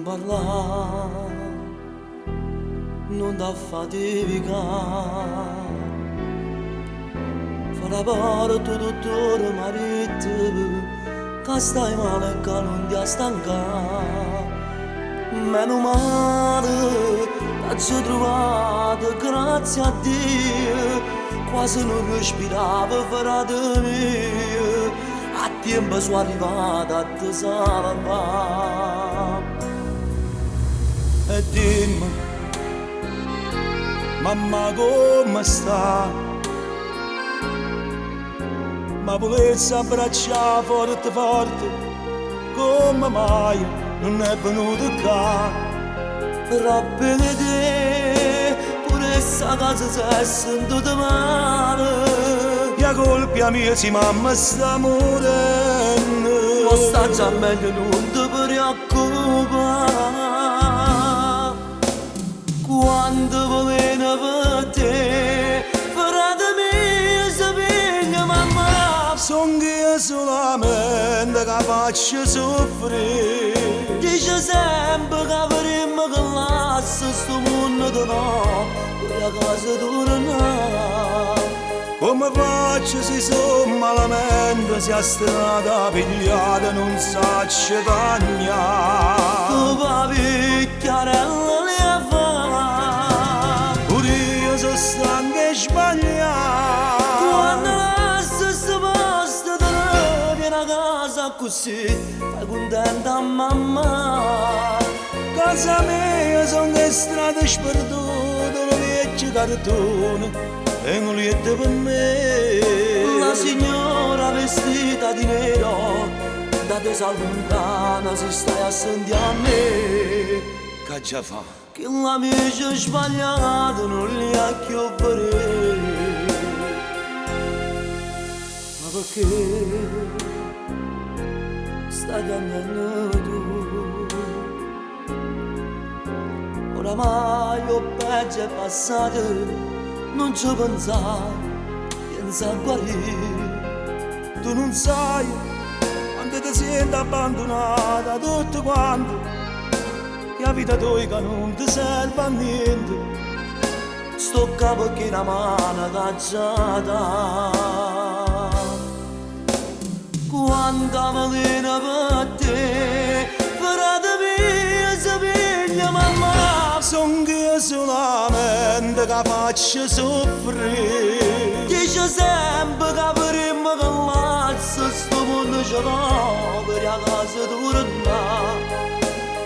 parlare, non da fatica. Fa la parte dottore marito, che stai male e che non ti stanca. Meno male, t'ho trovato, grazie a Dio, quasi non respiravo fuori di me. A tempo sono arrivata a te salvare. E dimmi, mamma come sta? Ma volessi abbracciare forte forte, come mai non è venuto qua? Però per te, pure sta casa si è sentita male. La colpa mia si mamma sta morendo. Non sta già meglio, non ti preoccupare. Quando viene per te, frate mio si piglia mamma. Sono io solamente che faccio soffrire. Dice sempre che avremmo che lascia sto mondo di no, per la casa tornare. Come faccio se sono malamente, se a strada pigliata non saccio tagliare? Tu papi chiarella le fa, pure io sono stanco e sbagliato. Quando lascio sto posto te ne vieni a casa così, fai contenta mamma. Casa mia sono che strada sperduta, lo vecchio cartone e un lieto per me. La signora vestita di nero, da te lontana si stai a sentire a me. Che già fa? Che l'amico sbagliato non li ha più per. Ma perché stai cambiando tu? Oramai ho peggio è passato, non ci pensare, pensa a guarire. Tu non sai quando ti senti abbandonata tutto quanto, la vita tua che non ti serve a niente. Sto capo che una mano cacciata. Quanta malina per te, frate mio si piglia mamma. Sono io solamente che faccio soffrire. Dice sempre che avremmo che lascia sto mondo ce l'ho, per la casa tornare.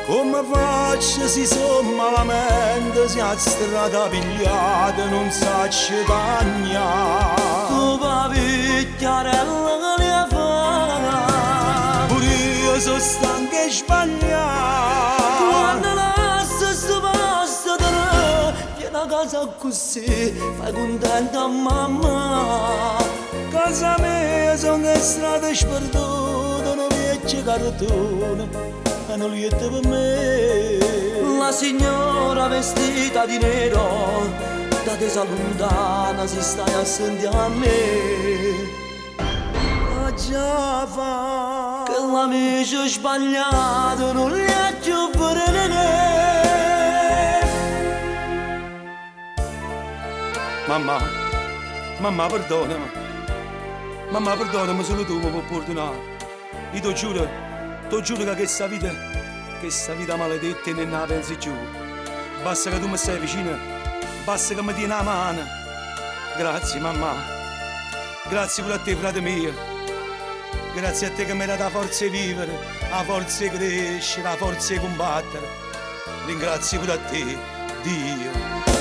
Come faccio se sono malamente, se a strada pigliata non saccio tagliare? Tu papi chiarella che le fa, pure io sono stanco e sbagliato. Quando lascio sto posto te ne vieni a casa così, fai contenta mamma. Casa mia sono che strada sperduta, non vecchio cartone e non lieto per me. La signora vestita di nero, da te lontana si stai a sentire a me. Ma già fa che l'amico sbagliato non li ha più per Mamma, mamma perdonami. Mamma perdonami, solo tu mi puoi perdonare. Io ti giuro che questa vita maledetta non la pensi più. Basta che tu mi stai vicino, basta che mi tieni la mano. Grazie mamma, grazie pure a te frate mio. Grazie a te che mi hai dato la forza di vivere, la forza di crescere, la forza di combattere. Ringrazio pure a te, Dio.